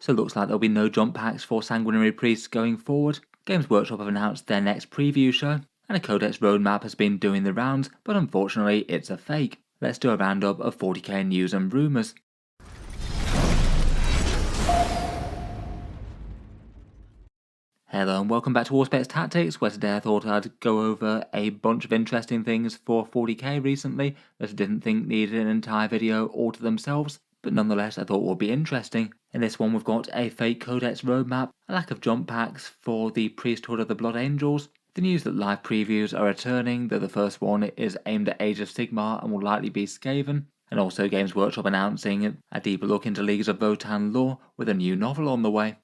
So it looks like there'll be no jump packs for Sanguinary Priests going forward. Games Workshop have announced their next preview show, and a Codex roadmap has been doing the rounds, but unfortunately it's a fake. Let's do a roundup of 40k news and rumours. Hello and welcome back to Warspets Tactics, where today I thought I'd go over a bunch of interesting things for 40k recently that I didn't think needed an entire video all to themselves, but nonetheless I thought would be interesting. In this one we've got a fake Codex roadmap, a lack of jump packs for the Priesthood of the Blood Angels, the news that live previews are returning, though the first one is aimed at Age of Sigmar and will likely be Skaven, and also Games Workshop announcing a deeper look into Leagues of Votann lore with a new novel on the way.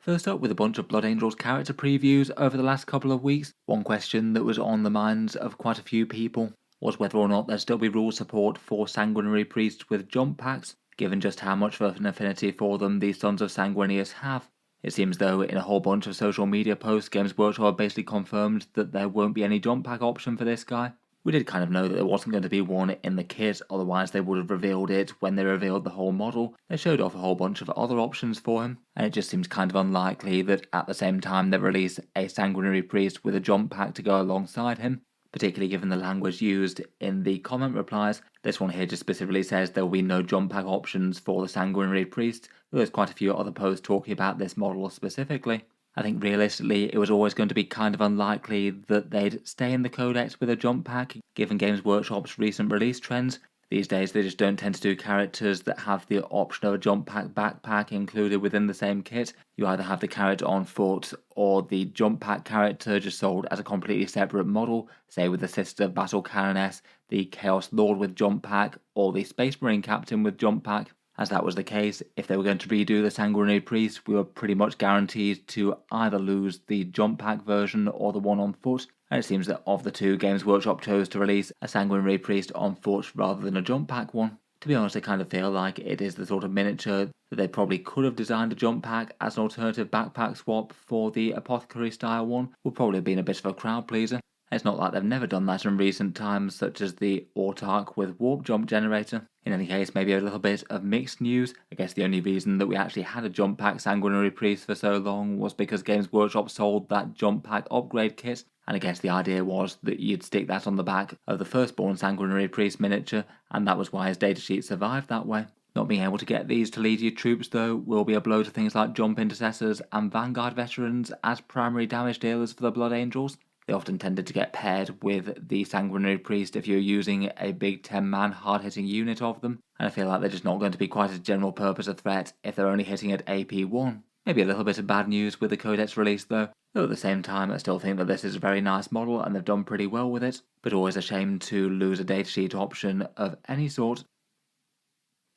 First up, with a bunch of Blood Angels character previews over the last couple of weeks, one question that was on the minds of quite a few people was whether or not there'd still be rule support for Sanguinary Priests with jump packs, given just how much of an affinity for them the Sons of Sanguinius have. It seems though in a whole bunch of social media posts, Games Workshop basically confirmed that there won't be any jump pack option for this guy. We did kind of know that there wasn't going to be one in the kit, otherwise they would have revealed it when they revealed the whole model. They showed off a whole bunch of other options for him, and it just seems kind of unlikely that at the same time they release a Sanguinary Priest with a jump pack to go alongside him, particularly given the language used in the comment replies. This one here just specifically says there will be no jump pack options for the Sanguinary Priest, though there's quite a few other posts talking about this model specifically. I think realistically it was always going to be kind of unlikely that they'd stay in the Codex with a jump pack, given Games Workshop's recent release trends. These days they just don't tend to do characters that have the option of a jump pack backpack included within the same kit. You either have the character on foot or the jump pack character just sold as a completely separate model, say with the Sister Battle Caroness, the Chaos Lord with jump pack, or the Space Marine Captain with jump pack. As that was the case, if they were going to redo the Sanguinary Priest, we were pretty much guaranteed to either lose the jump pack version or the one on foot, and it seems that of the two, Games Workshop chose to release a Sanguinary Priest on foot rather than a jump pack one. To be honest, I kind of feel like it is the sort of miniature that they probably could have designed a jump pack as an alternative backpack swap for the Apothecary style one, would probably have been a bit of a crowd pleaser. It's not like they've never done that in recent times, such as the Autarch with Warp Jump Generator. In any case, maybe a little bit of mixed news. I guess the only reason that we actually had a jump pack Sanguinary Priest for so long was because Games Workshop sold that jump pack upgrade kit, and I guess the idea was that you'd stick that on the back of the Firstborn Sanguinary Priest miniature, and that was why his datasheet survived that way. Not being able to get these to lead your troops though will be a blow to things like Jump Intercessors and Vanguard Veterans as primary damage dealers for the Blood Angels. They often tended to get paired with the Sanguinary Priest if you're using a big 10-man hard-hitting unit of them, and I feel like they're just not going to be quite as general purpose a threat if they're only hitting at AP1. Maybe a little bit of bad news with the Codex release though at the same time I still think that this is a very nice model and they've done pretty well with it, but always a shame to lose a datasheet option of any sort.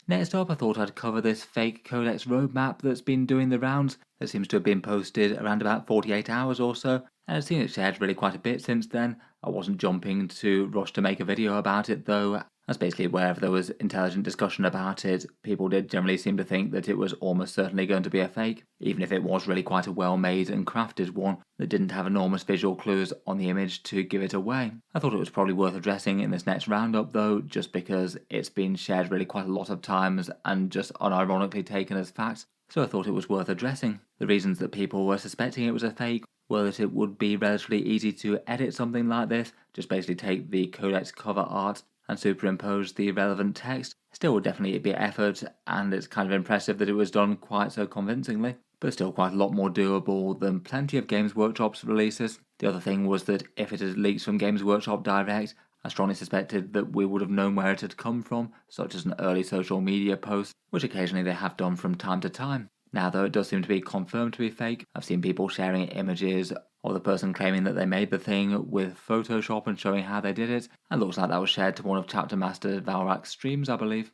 Next up, I thought I'd cover this fake Codex roadmap that's been doing the rounds, that seems to have been posted around about 48 hours or so, and I've seen it shared really quite a bit since then. I wasn't jumping to rush to make a video about it though, as basically wherever there was intelligent discussion about it, people did generally seem to think that it was almost certainly going to be a fake, even if it was really quite a well-made and crafted one that didn't have enormous visual clues on the image to give it away. I thought it was probably worth addressing in this next roundup though, just because it's been shared really quite a lot of times and just unironically taken as fact, so I thought it was worth addressing. The reasons that people were suspecting it was a fake were that it would be relatively easy to edit something like this, just basically take the Codex cover art and superimpose the relevant text. Still would definitely be effort, and it's kind of impressive that it was done quite so convincingly, but still quite a lot more doable than plenty of Games Workshop's releases. The other thing was that if it had leaked from Games Workshop direct, I strongly suspected that we would have known where it had come from, such as an early social media post, which occasionally they have done from time to time. Now though it does seem to be confirmed to be fake, I've seen people sharing images of the person claiming that they made the thing with Photoshop and showing how they did it, and looks like that was shared to one of Chapter Master Valrak's streams, I believe.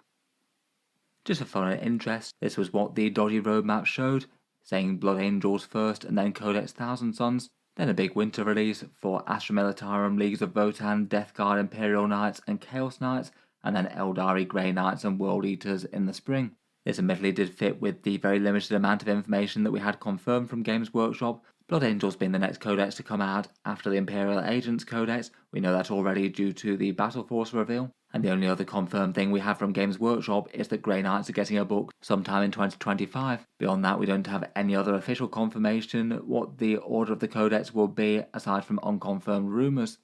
Just for fun and interest, this was what the Dodgy roadmap showed, saying Blood Angels first and then Codex Thousand Sons, then a big winter release for Astra Militarum, Leagues of Votann, Death Guard, Imperial Knights and Chaos Knights, and then Eldari, Grey Knights and World Eaters in the spring. This admittedly did fit with the very limited amount of information that we had confirmed from Games Workshop, Blood Angels being the next codex to come out after the Imperial Agents Codex. We know that already due to the Battle Force reveal. And the only other confirmed thing we have from Games Workshop is that Grey Knights are getting a book sometime in 2025. Beyond that, we don't have any other official confirmation what the order of the Codex will be aside from unconfirmed rumours.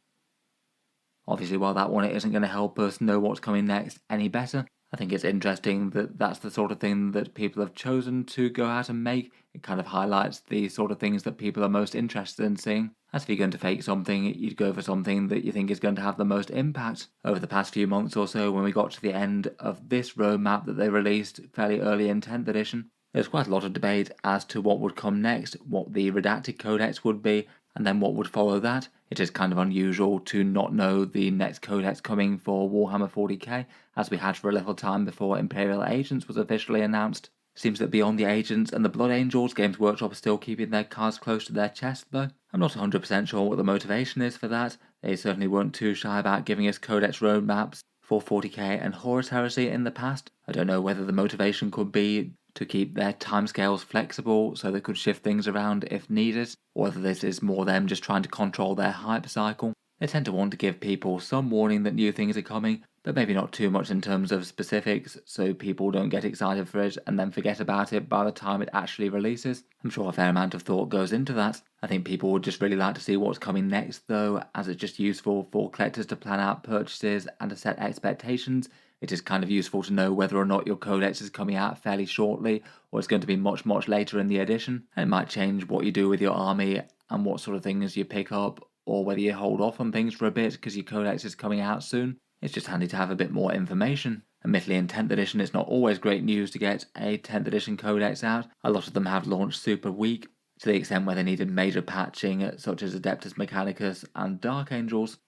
Obviously, while that one isn't going to help us know what's coming next any better, I think it's interesting that that's the sort of thing that people have chosen to go out and make. It kind of highlights the sort of things that people are most interested in seeing. As if you're going to fake something, you'd go for something that you think is going to have the most impact. Over the past few months or so, when we got to the end of this roadmap that they released fairly early in 10th edition, there's quite a lot of debate as to what would come next, what the redacted codex would be, and then what would follow that. It is kind of unusual to not know the next codex coming for Warhammer 40k, as we had for a little time before Imperial Agents was officially announced. Seems that beyond the Agents and the Blood Angels, Games Workshop are still keeping their cards close to their chest though. I'm not 100% sure what the motivation is for that. They certainly weren't too shy about giving us codex roadmaps for 40k and Horus Heresy in the past. I don't know whether the motivation could be to keep their timescales flexible so they could shift things around if needed, or whether this is more them just trying to control their hype cycle. They tend to want to give people some warning that new things are coming, but maybe not too much in terms of specifics, so people don't get excited for it and then forget about it by the time it actually releases. I'm sure a fair amount of thought goes into that. I think people would just really like to see what's coming next though, as it's just useful for collectors to plan out purchases and to set expectations. It is kind of useful to know whether or not your codex is coming out fairly shortly or it's going to be much later in the edition, and it might change what you do with your army and what sort of things you pick up, or whether you hold off on things for a bit because your codex is coming out soon. It's just handy to have a bit more information. Admittedly, in 10th edition it's not always great news to get a 10th edition codex out. A lot of them have launched super weak, to the extent where they needed major patching such as Adeptus Mechanicus and Dark Angels.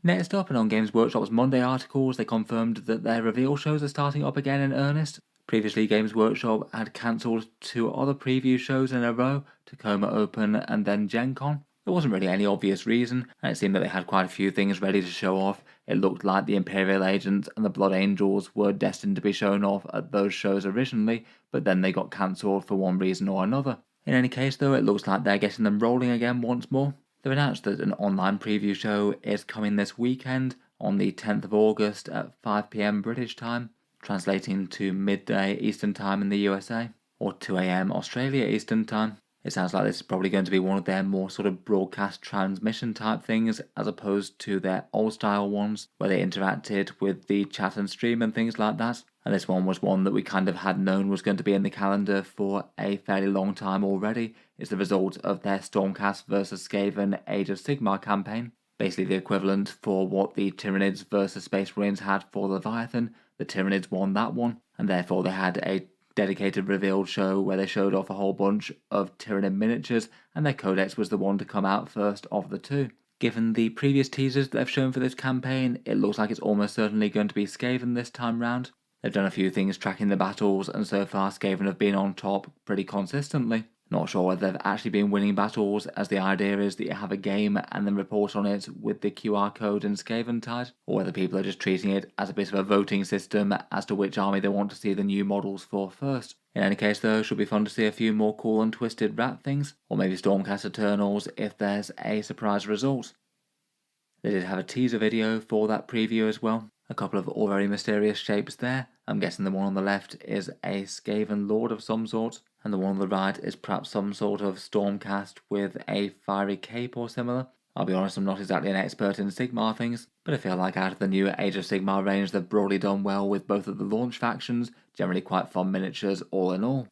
Next up, and on Games Workshop's Monday articles, they confirmed that their reveal shows are starting up again in earnest. Previously, Games Workshop had cancelled 2 other preview shows in a row, Tacoma Open and then Gen Con. There wasn't really any obvious reason, and it seemed that they had quite a few things ready to show off. It looked like the Imperial Agents and the Blood Angels were destined to be shown off at those shows originally, but then they got cancelled for one reason or another. In any case though, it looks like they're getting them rolling again once more. They've announced that an online preview show is coming this weekend on the 10th of August at 5 PM British time, translating to midday Eastern time in the USA, or 2 AM Australia Eastern time. It sounds like this is probably going to be one of their more sort of broadcast transmission type things, as opposed to their old style ones where they interacted with the chat and stream and things like that. And this one was one that we kind of had known was going to be in the calendar for a fairly long time already. It's the result of their Stormcast vs Skaven Age of Sigmar campaign. Basically the equivalent for what the Tyranids vs Space Marines had for Leviathan. The Tyranids won that one, and therefore they had a dedicated revealed show where they showed off a whole bunch of Tyranid miniatures, and their codex was the one to come out first of the 2. Given the previous teasers that they've shown for this campaign, it looks like it's almost certainly going to be Skaven this time round. They've done a few things tracking the battles, and so far Skaven have been on top pretty consistently. Not sure whether they've actually been winning battles, as the idea is that you have a game and then report on it with the QR code and Skaventide, or whether people are just treating it as a bit of a voting system as to which army they want to see the new models for first. In any case though, it should be fun to see a few more cool and twisted rat things, or maybe Stormcast Eternals if there's a surprise result. They did have a teaser video for that preview as well. A couple of all very mysterious shapes there. I'm guessing the one on the left is a Skaven Lord of some sort, and the one on the right is perhaps some sort of Stormcast with a fiery cape or similar. I'll be honest, I'm not exactly an expert in Sigmar things, but I feel like out of the new Age of Sigmar range they've broadly done well with both of the launch factions, generally quite fun miniatures all in all.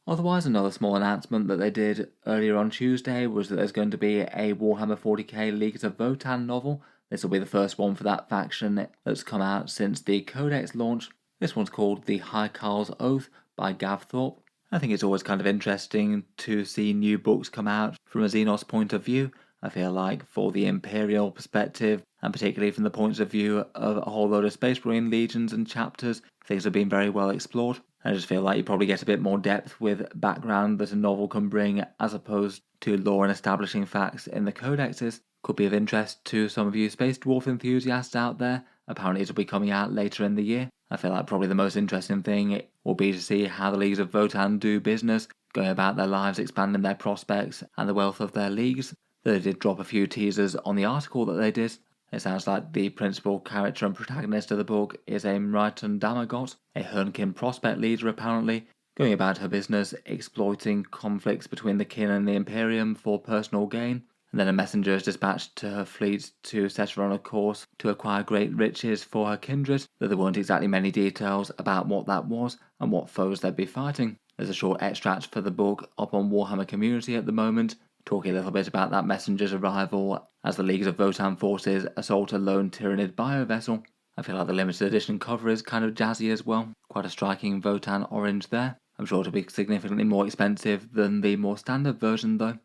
Otherwise, another small announcement that they did earlier on Tuesday was that there's going to be a Warhammer 40k Leagues of Votann novel. This will be the first one for that faction that's come out since the Codex launch. This one's called The High Carl's Oath by Gav Thorpe. I think it's always kind of interesting to see new books come out from a Xenos point of view. I feel like for the Imperial perspective, and particularly from the points of view of a whole load of Space Marine legions and chapters, things have been very well explored. I just feel like you probably get a bit more depth with background that a novel can bring as opposed to lore and establishing facts in the codexes. Could be of interest to some of you Space Dwarf enthusiasts out there. Apparently it'll be coming out later in the year. I feel like probably the most interesting thing will be to see how the Leagues of Votann do business, going about their lives, expanding their prospects and the wealth of their leagues. They did drop a few teasers on the article that they did. It sounds like the principal character and protagonist of the book is a Mrighton Damagot, a Hernkin prospect leader apparently, going about her business exploiting conflicts between the kin and the Imperium for personal gain, and then a messenger is dispatched to her fleet to set her on a course to acquire great riches for her kindred, though there weren't exactly many details about what that was and what foes they'd be fighting. There's a short extract for the book up on Warhammer Community at the moment, talking a little bit about that messenger's arrival as the Leagues of Votann forces assault a lone Tyranid biovessel. I feel like the limited edition cover is kind of jazzy as well, quite a striking Votann orange there. I'm sure it'll be significantly more expensive than the more standard version though.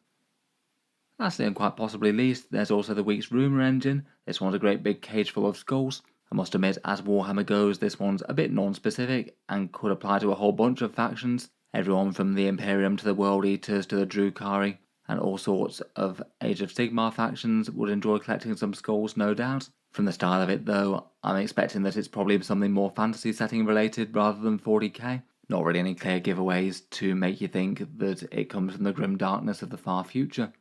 Lastly and quite possibly least, there's also the week's Rumour Engine. This one's a great big cage full of skulls. I must admit, as Warhammer goes, this one's a bit non-specific and could apply to a whole bunch of factions. Everyone from the Imperium to the World Eaters to the Drukhari, and all sorts of Age of Sigmar factions would enjoy collecting some skulls, no doubt. From the style of it though, I'm expecting that it's probably something more fantasy setting related rather than 40k. Not really any clear giveaways to make you think that it comes from the grim darkness of the far future.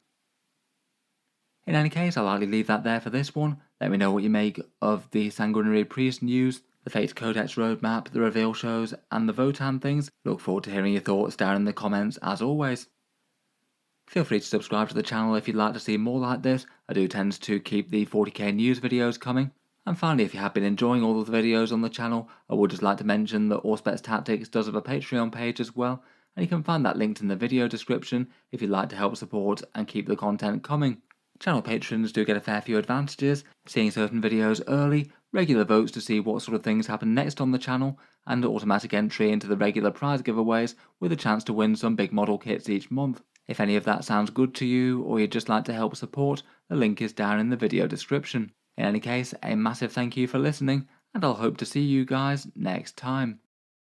In any case, I'll likely leave that there for this one. Let me know what you make of the Sanguinary Priest news, the Fate Codex roadmap, the reveal shows, and the Votann things. Look forward to hearing your thoughts down in the comments as always. Feel free to subscribe to the channel if you'd like to see more like this. I do tend to keep the 40k news videos coming. And finally, if you have been enjoying all of the videos on the channel, I would just like to mention that Auspex Tactics does have a Patreon page as well, and you can find that linked in the video description if you'd like to help support and keep the content coming. Channel patrons do get a fair few advantages, seeing certain videos early, regular votes to see what sort of things happen next on the channel, and automatic entry into the regular prize giveaways with a chance to win some big model kits each month. If any of that sounds good to you, or you'd just like to help support, the link is down in the video description. In any case, a massive thank you for listening, and I'll hope to see you guys next time.